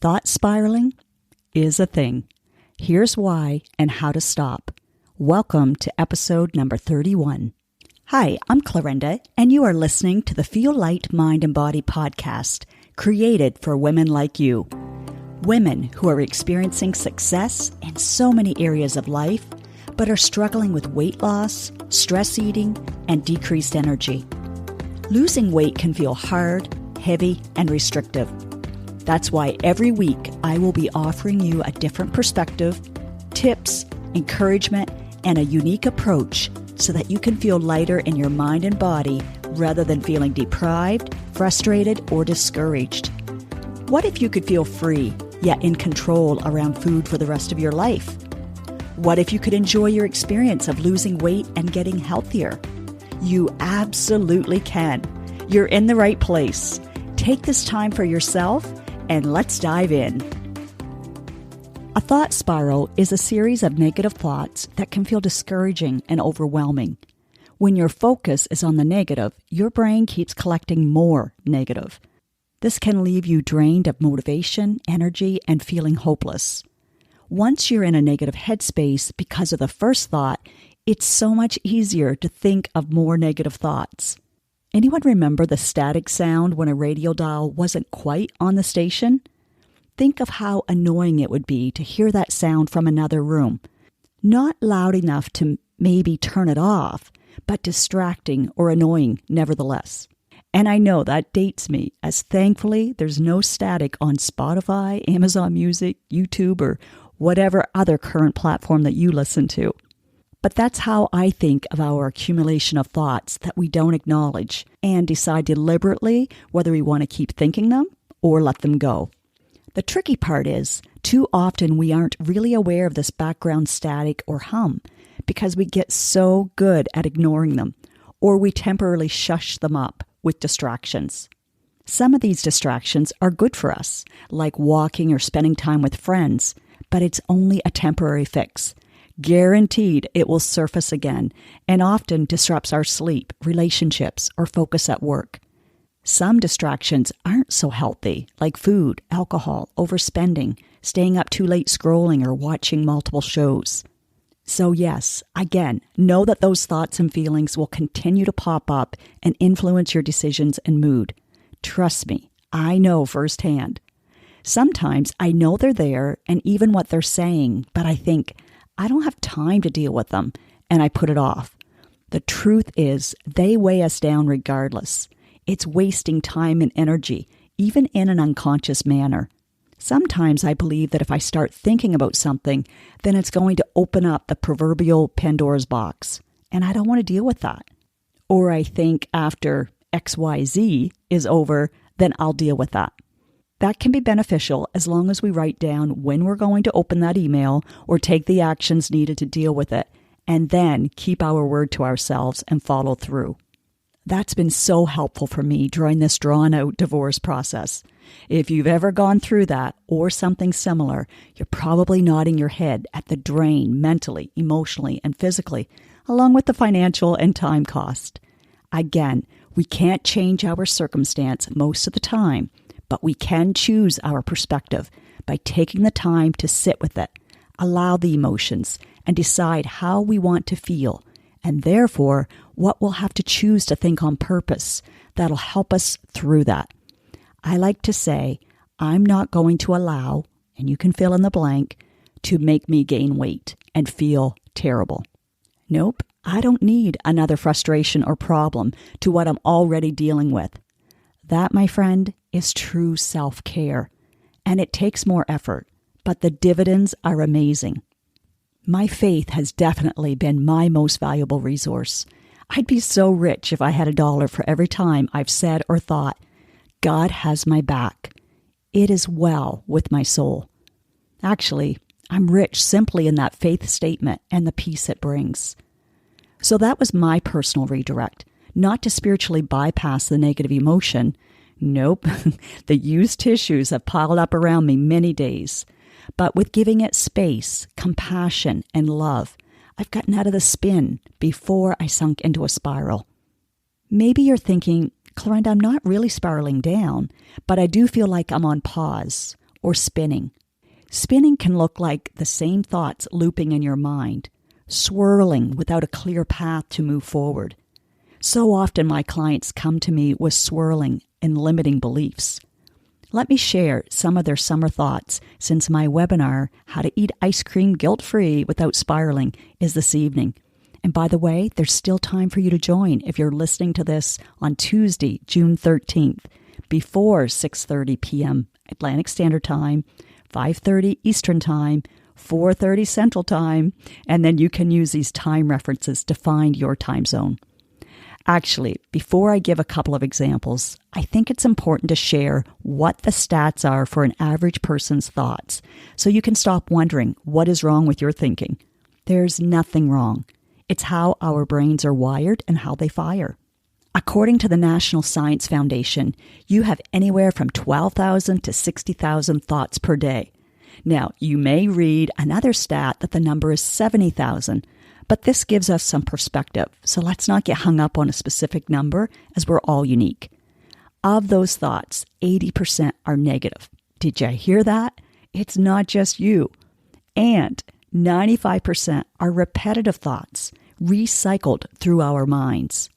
Thought spiraling is a thing. Here's why and how to stop. Welcome to episode number 31. Hi, I'm Clarinda, and you are listening to the Feel Light, Mind, and Body podcast, created for women like you. Women who are experiencing success in so many areas of life, but are struggling with weight loss, stress eating, and decreased energy. Losing weight can feel hard, heavy, and restrictive. That's why every week I will be offering you a different perspective, tips, encouragement, and a unique approach so that you can feel lighter in your mind and body rather than feeling deprived, frustrated, or discouraged. What if you could feel free, yet in control around food for the rest of your life? What if you could enjoy your experience of losing weight and getting healthier? You absolutely can. You're in the right place. Take this time for yourself and let's dive in. A thought spiral is a series of negative thoughts that can feel discouraging and overwhelming. When your focus is on the negative, your brain keeps collecting more negative. This can leave you drained of motivation, energy, and feeling hopeless. Once you're in a negative headspace because of the first thought, it's so much easier to think of more negative thoughts. Anyone remember the static sound when a radio dial wasn't quite on the station? Think of how annoying it would be to hear that sound from another room. Not loud enough to maybe turn it off, but distracting or annoying nevertheless. And I know that dates me, as thankfully there's no static on Spotify, Amazon Music, YouTube, or whatever other current platform that you listen to. But that's how I think of our accumulation of thoughts that we don't acknowledge and decide deliberately whether we want to keep thinking them or let them go. The tricky part is, too often we aren't really aware of this background static or hum because we get so good at ignoring them, or we temporarily shush them up with distractions. Some of these distractions are good for us, like walking or spending time with friends, but it's only a temporary fix. Guaranteed it will surface again and often disrupts our sleep, relationships, or focus at work. Some distractions aren't so healthy, like food, alcohol, overspending, staying up too late scrolling, or watching multiple shows. So yes, again, know that those thoughts and feelings will continue to pop up and influence your decisions and mood. Trust me, I know firsthand. Sometimes I know they're there and even what they're saying, but I think, I don't have time to deal with them, and I put it off. The truth is, they weigh us down regardless. It's wasting time and energy, even in an unconscious manner. Sometimes I believe that if I start thinking about something, then it's going to open up the proverbial Pandora's box, and I don't want to deal with that. Or I think after XYZ is over, then I'll deal with that. That can be beneficial as long as we write down when we're going to open that email or take the actions needed to deal with it, and then keep our word to ourselves and follow through. That's been so helpful for me during this drawn-out divorce process. If you've ever gone through that or something similar, you're probably nodding your head at the drain mentally, emotionally, and physically, along with the financial and time cost. Again, we can't change our circumstance most of the time, but we can choose our perspective by taking the time to sit with it, allow the emotions, and decide how we want to feel, and therefore what we'll have to choose to think on purpose that'll help us through that. I like to say, I'm not going to allow, and you can fill in the blank, to make me gain weight and feel terrible. Nope, I don't need another frustration or problem to what I'm already dealing with. That, my friend, is true self-care, and it takes more effort, but the dividends are amazing. My faith has definitely been my most valuable resource. I'd be so rich if I had $1 for every time I've said or thought, God has my back. It is well with my soul. Actually, I'm rich simply in that faith statement and the peace it brings. So that was my personal redirect. Not to spiritually bypass the negative emotion. Nope, the used tissues have piled up around me many days. But with giving it space, compassion, and love, I've gotten out of the spin before I sunk into a spiral. Maybe you're thinking, Clarinda, I'm not really spiraling down, but I do feel like I'm on pause. or spinning. Spinning can look like the same thoughts looping in your mind, swirling without a clear path to move forward. So often my clients come to me with swirling and limiting beliefs. Let me share some of their summer thoughts since my webinar, How to Eat Ice Cream Guilt-Free Without Spiraling, is this evening. And by the way, there's still time for you to join if you're listening to this on Tuesday, June 13th, before 6:30 p.m. Atlantic Standard Time, 5:30 Eastern Time, 4:30 Central Time, and then you can use these time references to find your time zone. Actually, before I give a couple of examples, I think it's important to share what the stats are for an average person's thoughts, so you can stop wondering what is wrong with your thinking. There's nothing wrong. It's how our brains are wired and how they fire. According to the National Science Foundation, you have anywhere from 12,000 to 60,000 thoughts per day. Now, you may read another stat that the number is 70,000, but this gives us some perspective, so let's not get hung up on a specific number as we're all unique. Of those thoughts, 80% are negative. Did you hear that? It's not just you. And 95% are repetitive thoughts, recycled through our minds.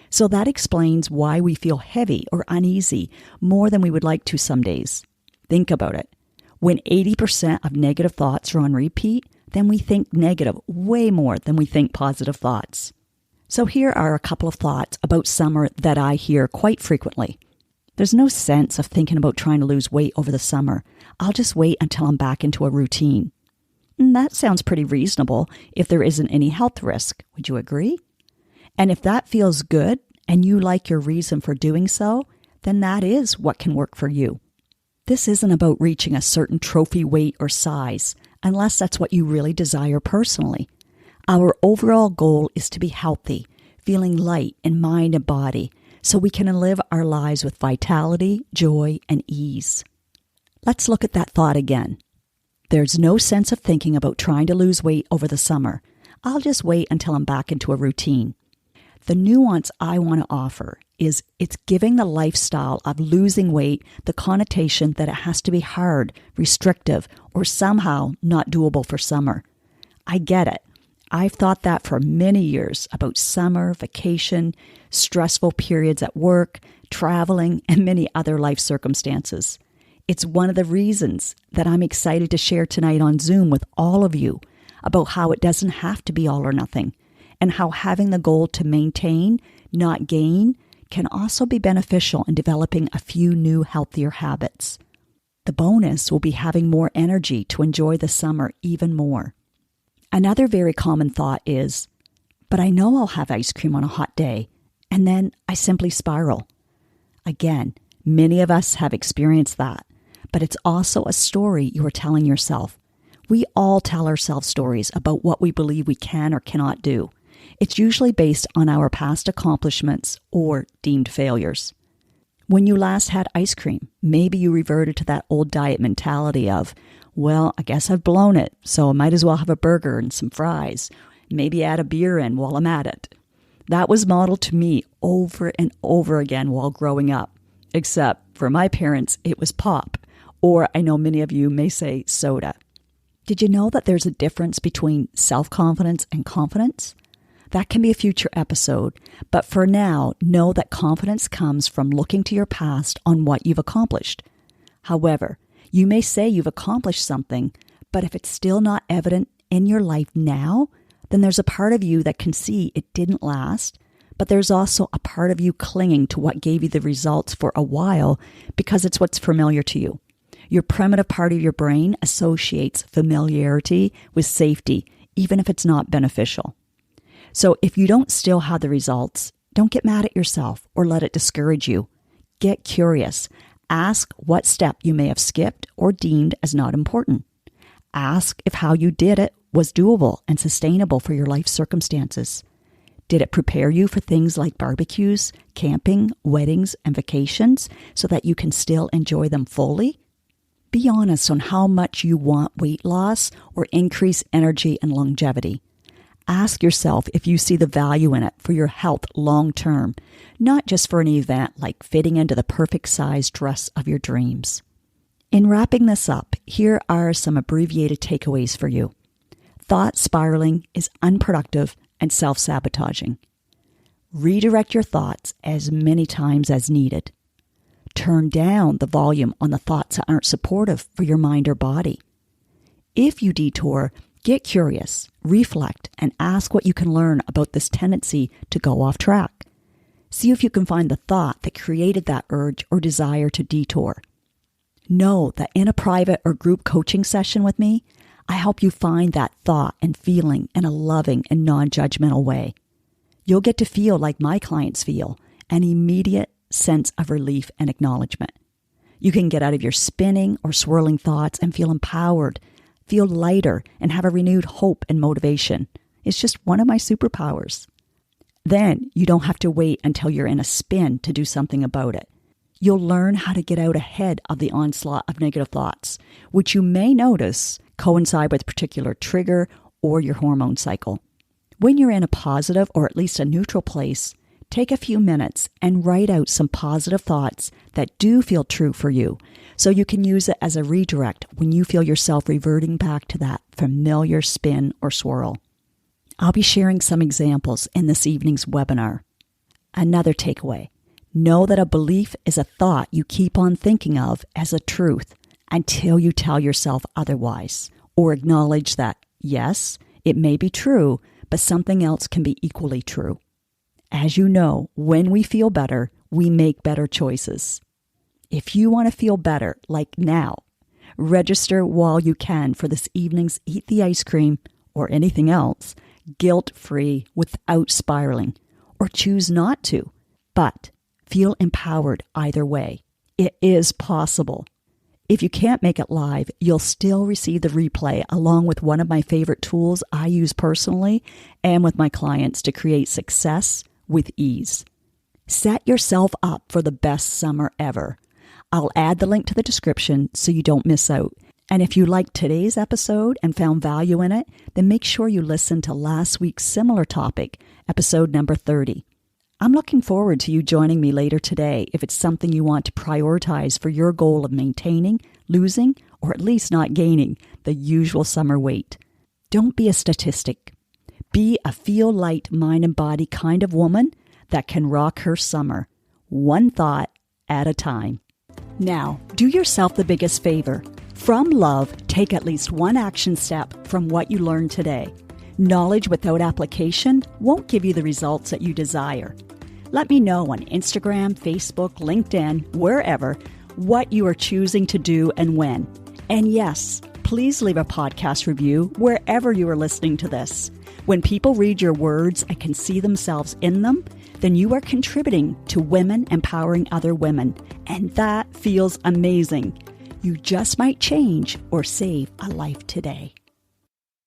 So that explains why we feel heavy or uneasy more than we would like to some days. Think about it. When 80% of negative thoughts are on repeat, then we think negative way more than we think positive thoughts. So here are a couple of thoughts about summer that I hear quite frequently. There's no sense of thinking about trying to lose weight over the summer. I'll just wait until I'm back into a routine. And that sounds pretty reasonable if there isn't any health risk. Would you agree? And if that feels good and you like your reason for doing so, then that is what can work for you. This isn't about reaching a certain trophy weight or size, unless that's what you really desire personally. Our overall goal is to be healthy, feeling light in mind and body, so we can live our lives with vitality, joy, and ease. Let's look at that thought again. There's no sense of thinking about trying to lose weight over the summer. I'll just wait until I'm back into a routine. The nuance I want to offer is it's giving the lifestyle of losing weight the connotation that it has to be hard, restrictive, or somehow not doable for summer. I get it. I've thought that for many years about summer, vacation, stressful periods at work, traveling, and many other life circumstances. It's one of the reasons that I'm excited to share tonight on Zoom with all of you about how it doesn't have to be all or nothing, and how having the goal to maintain, not gain, can also be beneficial in developing a few new healthier habits. The bonus will be having more energy to enjoy the summer even more. Another very common thought is, but I know I'll have ice cream on a hot day, and then I simply spiral. Again, many of us have experienced that, but it's also a story you are telling yourself. We all tell ourselves stories about what we believe we can or cannot do. It's usually based on our past accomplishments or deemed failures. When you last had ice cream, maybe you reverted to that old diet mentality of, well, I guess I've blown it, so I might as well have a burger and some fries. Maybe add a beer in while I'm at it. That was modeled to me over and over again while growing up, except for my parents, it was pop, or I know many of you may say soda. Did you know that there's a difference between self-confidence and confidence? That can be a future episode, but for now, know that confidence comes from looking to your past on what you've accomplished. However, you may say you've accomplished something, but if it's still not evident in your life now, then there's a part of you that can see it didn't last, but there's also a part of you clinging to what gave you the results for a while because it's what's familiar to you. Your primitive part of your brain associates familiarity with safety, even if it's not beneficial. So if you don't still have the results, don't get mad at yourself or let it discourage you. Get curious. Ask what step you may have skipped or deemed as not important. Ask if how you did it was doable and sustainable for your life circumstances. Did it prepare you for things like barbecues, camping, weddings, and vacations so that you can still enjoy them fully? Be honest on how much you want weight loss or increased energy and longevity. Ask yourself if you see the value in it for your health long term, not just for an event like fitting into the perfect size dress of your dreams. In wrapping this up, here are some abbreviated takeaways for you. Thought spiraling is unproductive and self-sabotaging. Redirect your thoughts as many times as needed. Turn down the volume on the thoughts that aren't supportive for your mind or body. If you detour, get curious, reflect, and ask what you can learn about this tendency to go off track. See if you can find the thought that created that urge or desire to detour. Know that in a private or group coaching session with me, I help you find that thought and feeling in a loving and non-judgmental way. You'll get to feel like my clients feel, an immediate sense of relief and acknowledgement. You can get out of your spinning or swirling thoughts and feel empowered, feel lighter, and have a renewed hope and motivation. It's just one of my superpowers. Then you don't have to wait until you're in a spin to do something about it. You'll learn how to get out ahead of the onslaught of negative thoughts, which you may notice coincide with a particular trigger or your hormone cycle. When you're in a positive or at least a neutral place, take a few minutes and write out some positive thoughts that do feel true for you, so you can use it as a redirect when you feel yourself reverting back to that familiar spin or swirl. I'll be sharing some examples in this evening's webinar. Another takeaway: know that a belief is a thought you keep on thinking of as a truth until you tell yourself otherwise, or acknowledge that, yes, it may be true, but something else can be equally true. As you know, when we feel better, we make better choices. If you want to feel better, like now, register while you can for this evening's Eat the Ice Cream or anything else, guilt-free without spiraling, or choose not to, but feel empowered either way. It is possible. If you can't make it live, you'll still receive the replay along with one of my favorite tools I use personally and with my clients to create success with ease. Set yourself up for the best summer ever. I'll add the link to the description so you don't miss out. And if you liked today's episode and found value in it, then make sure you listen to last week's similar topic, episode number 30. I'm looking forward to you joining me later today if it's something you want to prioritize for your goal of maintaining, losing, or at least not gaining the usual summer weight. Don't be a statistic. Be a feel light, mind and body kind of woman that can rock her summer, one thought at a time. Now, do yourself the biggest favor. From love, take at least one action step from what you learned today. Knowledge without application won't give you the results that you desire. Let me know on Instagram, Facebook, LinkedIn, wherever, what you are choosing to do and when. And yes, please leave a podcast review wherever you are listening to this. When people read your words and can see themselves in them, then you are contributing to women empowering other women. And that feels amazing. You just might change or save a life today.